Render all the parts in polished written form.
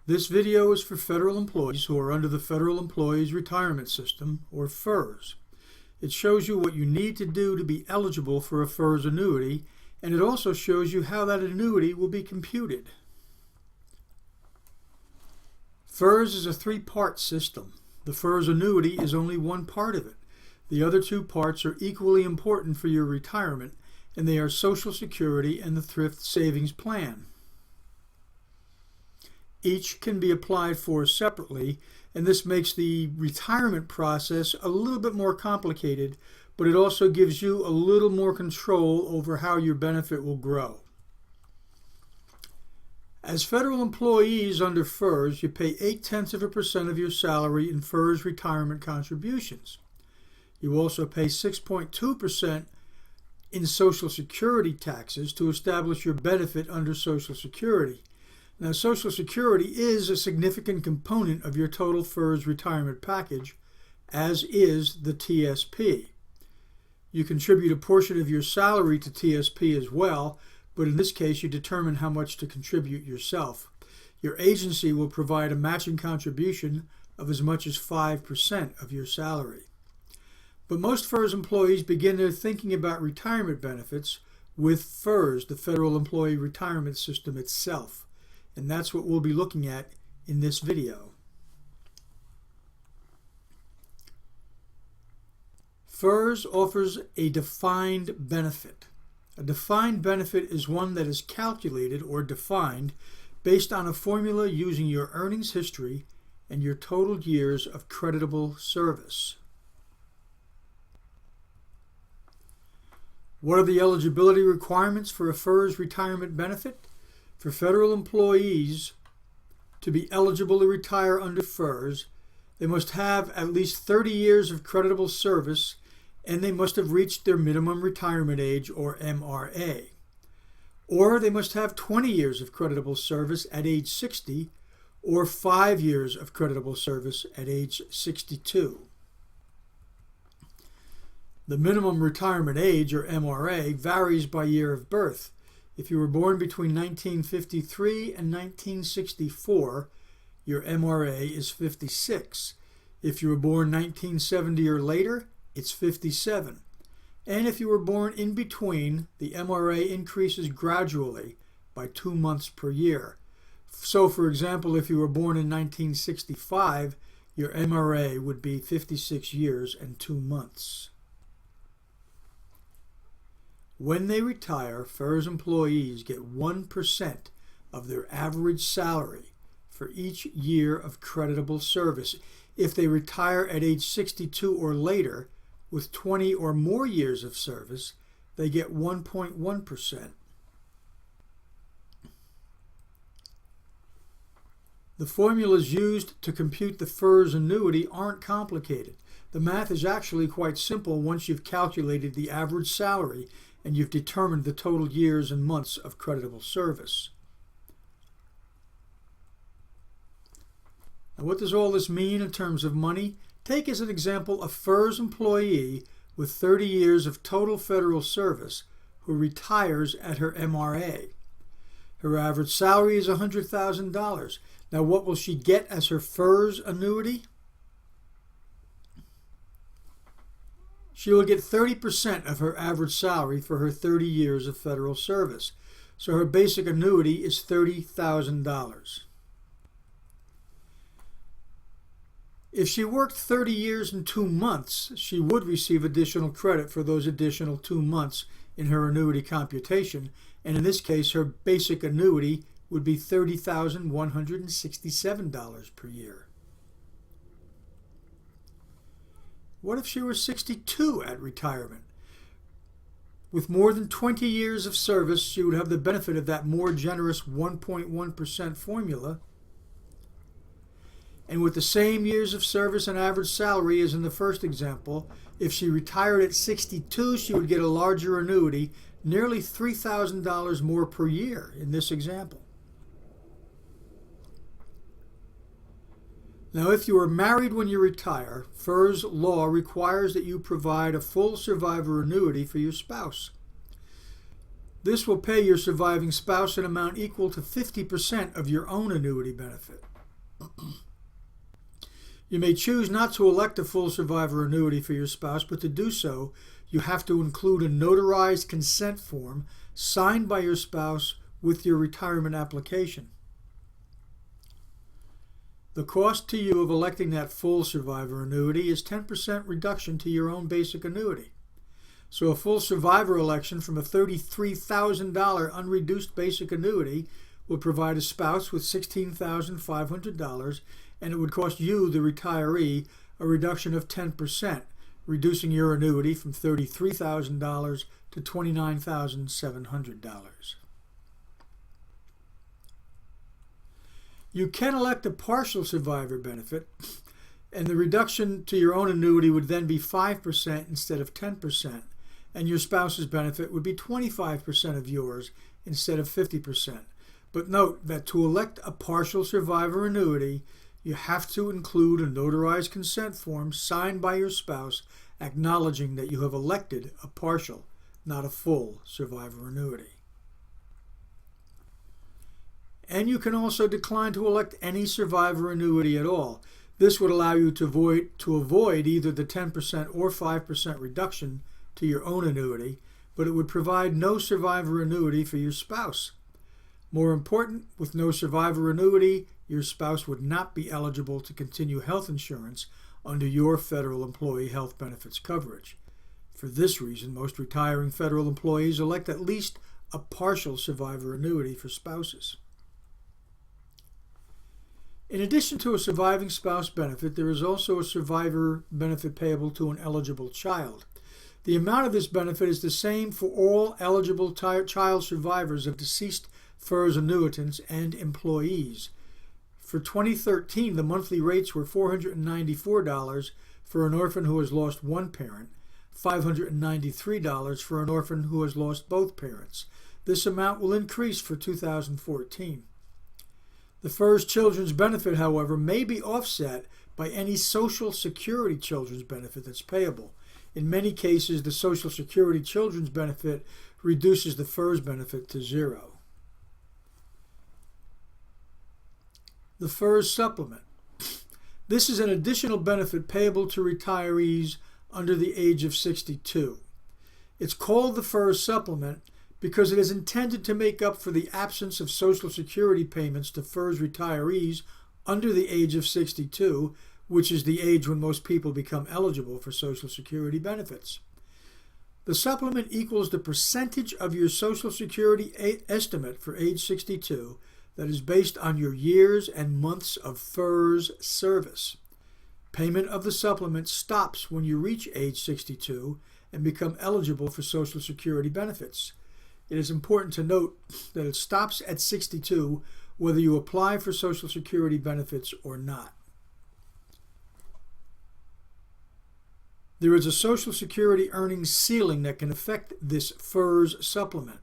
This video is for federal employees who are under the Federal Employees Retirement System, or FERS. It shows you what you need to do to be eligible for a FERS annuity, and it also shows you how that annuity will be computed. FERS is a three-part system. The FERS annuity is only one part of it. The other two parts are equally important for your retirement, and they are Social Security and the Thrift Savings Plan. Each can be applied for separately, and this makes the retirement process a little bit more complicated, but it also gives you a little more control over how your benefit will grow. As federal employees under FERS, you pay 0.8% of your salary in FERS retirement contributions. You also pay 6.2% in Social Security taxes to establish your benefit under Social Security. Now, Social Security is a significant component of your total FERS retirement package, as is the TSP. You contribute a portion of your salary to TSP as well, but in this case you determine how much to contribute yourself. Your agency will provide a matching contribution of as much as 5% of your salary. But most FERS employees begin their thinking about retirement benefits with FERS, the Federal Employee Retirement System itself. And that's what we'll be looking at in this video. FERS offers a defined benefit. A defined benefit is one that is calculated or defined based on a formula using your earnings history and your total years of creditable service. What are the eligibility requirements for a FERS retirement benefit? For federal employees to be eligible to retire under FERS, they must have at least 30 years of creditable service, and they must have reached their minimum retirement age, or MRA. Or they must have 20 years of creditable service at age 60, or 5 years of creditable service at age 62. The minimum retirement age, or MRA, varies by year of birth. If you were born between 1953 and 1964, your MRA is 56. If you were born 1970 or later, it's 57. And if you were born in between, the MRA increases gradually by 2 months per year. So, for example, if you were born in 1965, your MRA would be 56 years and 2 months. When they retire, FERS employees get 1% of their average salary for each year of creditable service. If they retire at age 62 or later with 20 or more years of service, they get 1.1%. The formulas used to compute the FERS annuity aren't complicated. The math is actually quite simple once you've calculated the average salary and you've determined the total years and months of creditable service. Now, what does all this mean in terms of money? Take as an example a FERS employee with 30 years of total federal service who retires at her MRA. Her average salary is $100,000. Now, what will she get as her FERS annuity? She will get 30% of her average salary for her 30 years of federal service. So her basic annuity is $30,000. If she worked 30 years and 2 months, she would receive additional credit for those additional 2 months in her annuity computation, and in this case her basic annuity would be $30,167 per year. What if she were 62 at retirement? With more than 20 years of service, she would have the benefit of that more generous 1.1% formula. And with the same years of service and average salary as in the first example, if she retired at 62, she would get a larger annuity, nearly $3,000 more per year in this example. Now, if you are married when you retire, FERS law requires that you provide a full survivor annuity for your spouse. This will pay your surviving spouse an amount equal to 50% of your own annuity benefit. You may choose not to elect a full survivor annuity for your spouse, but to do so, you have to include a notarized consent form signed by your spouse with your retirement application. The cost to you of electing that full survivor annuity is 10% reduction to your own basic annuity. So a full survivor election from a $33,000 unreduced basic annuity would provide a spouse with $16,500, and it would cost you, the retiree, a reduction of 10%, reducing your annuity from $33,000 to $29,700. You can elect a partial survivor benefit, and the reduction to your own annuity would then be 5% instead of 10%, and your spouse's benefit would be 25% of yours instead of 50%. But note that to elect a partial survivor annuity, you have to include a notarized consent form signed by your spouse acknowledging that you have elected a partial, not a full survivor annuity. And you can also decline to elect any survivor annuity at all. This would allow you to avoid either the 10% or 5% reduction to your own annuity, but it would provide no survivor annuity for your spouse. More important, with no survivor annuity, your spouse would not be eligible to continue health insurance under your federal employee health benefits coverage. For this reason, most retiring federal employees elect at least a partial survivor annuity for spouses. In addition to a surviving spouse benefit, there is also a survivor benefit payable to an eligible child. The amount of this benefit is the same for all eligible child survivors of deceased FERS annuitants and employees. For 2013, the monthly rates were $494 for an orphan who has lost one parent, $593 for an orphan who has lost both parents. This amount will increase for 2014. The FERS children's benefit, however, may be offset by any Social Security children's benefit that's payable. In many cases, the Social Security children's benefit reduces the FERS benefit to zero. The FERS supplement. This is an additional benefit payable to retirees under the age of 62. It's called the FERS supplement because it is intended to make up for the absence of Social Security payments to FERS retirees under the age of 62, which is the age when most people become eligible for Social Security benefits. The supplement equals the percentage of your Social Security estimate for age 62 that is based on your years and months of FERS service. Payment of the supplement stops when you reach age 62 and become eligible for Social Security benefits. It is important to note that it stops at 62 whether you apply for Social Security benefits or not. There is a Social Security earnings ceiling that can affect this FERS supplement.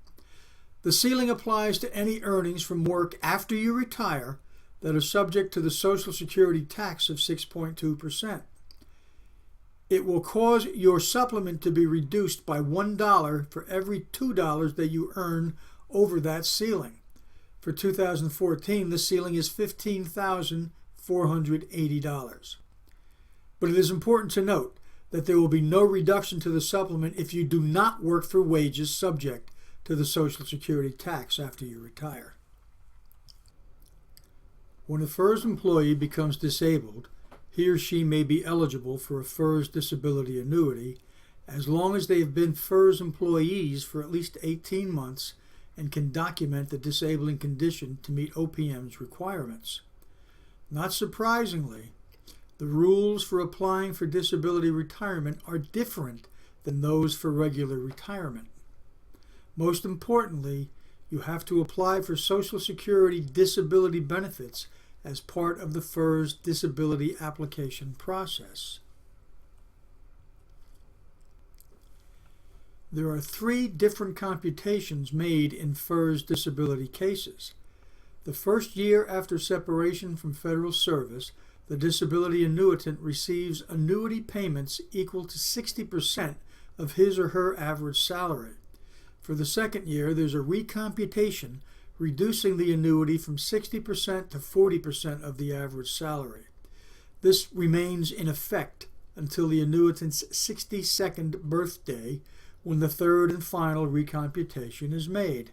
The ceiling applies to any earnings from work after you retire that are subject to the Social Security tax of 6.2%. It will cause your supplement to be reduced by $1 for every $2 that you earn over that ceiling. For 2014, the ceiling is $15,480. But it is important to note that there will be no reduction to the supplement if you do not work for wages subject to the Social Security tax after you retire. When a FERS employee becomes disabled, he or she may be eligible for a FERS disability annuity as long as they have been FERS employees for at least 18 months and can document the disabling condition to meet OPM's requirements. Not surprisingly, the rules for applying for disability retirement are different than those for regular retirement. Most importantly, you have to apply for Social Security disability benefits as part of the FERS disability application process. There are 3 different computations made in FERS disability cases. The first year after separation from federal service, the disability annuitant receives annuity payments equal to 60% of his or her average salary. For the second year, there's a recomputation reducing the annuity from 60% to 40% of the average salary. This remains in effect until the annuitant's 62nd birthday, when the third and final recomputation is made.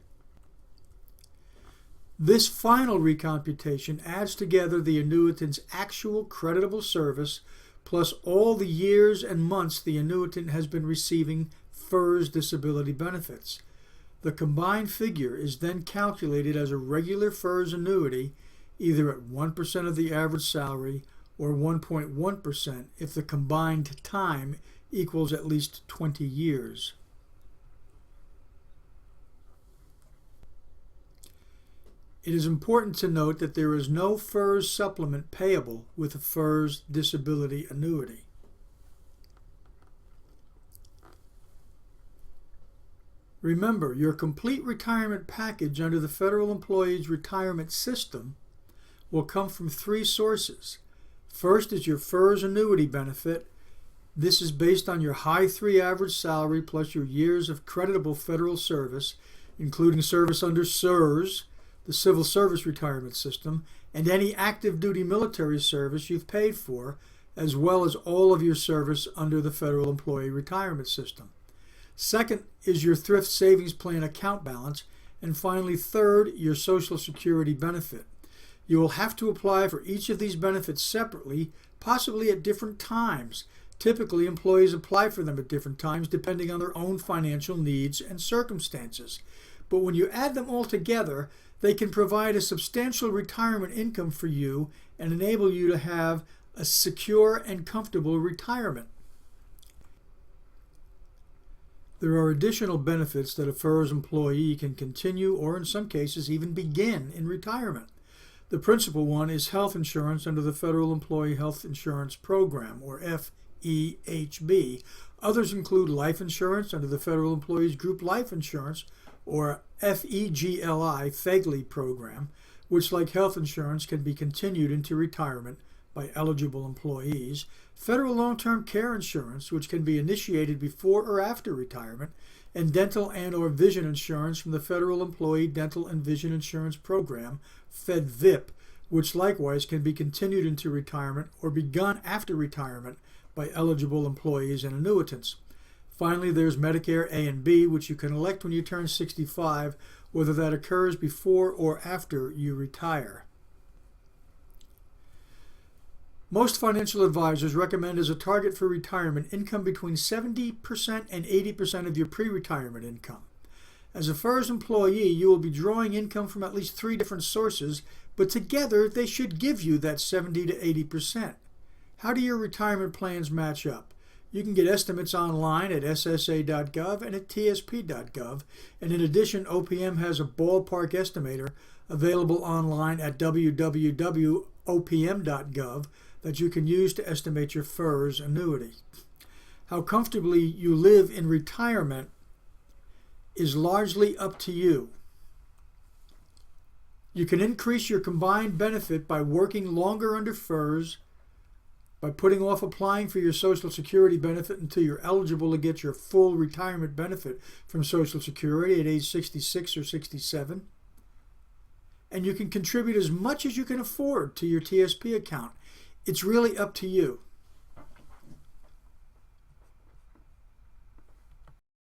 This final recomputation adds together the annuitant's actual creditable service plus all the years and months the annuitant has been receiving FERS disability benefits. The combined figure is then calculated as a regular FERS annuity, either at 1% of the average salary or 1.1% if the combined time equals at least 20 years. It is important to note that there is no FERS supplement payable with a FERS disability annuity. Remember, your complete retirement package under the Federal Employees Retirement System will come from three sources. First is your FERS annuity benefit. This is based on your high 3 average salary plus your years of creditable federal service, including service under CSRS, the Civil Service Retirement System, and any active duty military service you've paid for, as well as all of your service under the Federal Employee Retirement System. Second is your Thrift Savings Plan account balance, and finally third, your Social Security benefit. You will have to apply for each of these benefits separately, possibly at different times. Typically, employees apply for them at different times depending on their own financial needs and circumstances. But when you add them all together, they can provide a substantial retirement income for you and enable you to have a secure and comfortable retirement. There are additional benefits that a FERS employee can continue or in some cases even begin in retirement. The principal one is health insurance under the Federal Employee Health Insurance Program, or FEHB. Others include life insurance under the Federal Employees Group Life Insurance, or FEGLI program, which, like health insurance, can be continued into retirement by eligible employees, federal long-term care insurance, which can be initiated before or after retirement, and dental and/or vision insurance from the Federal Employee Dental and Vision Insurance Program, FEDVIP, which likewise can be continued into retirement or begun after retirement by eligible employees and annuitants. Finally, there's Medicare A and B, which you can elect when you turn 65, whether that occurs before or after you retire. Most financial advisors recommend as a target for retirement income between 70% and 80% of your pre-retirement income. As a FERS employee, you will be drawing income from at least 3 different sources, but together they should give you that 70 to 80%. How do your retirement plans match up? You can get estimates online at ssa.gov and at tsp.gov, and in addition, OPM has a ballpark estimator available online at www.opm.gov that you can use to estimate your FERS annuity. How comfortably you live in retirement is largely up to you. You can increase your combined benefit by working longer under FERS, by putting off applying for your Social Security benefit until you're eligible to get your full retirement benefit from Social Security at age 66 or 67. And you can contribute as much as you can afford to your TSP account. It's really up to you.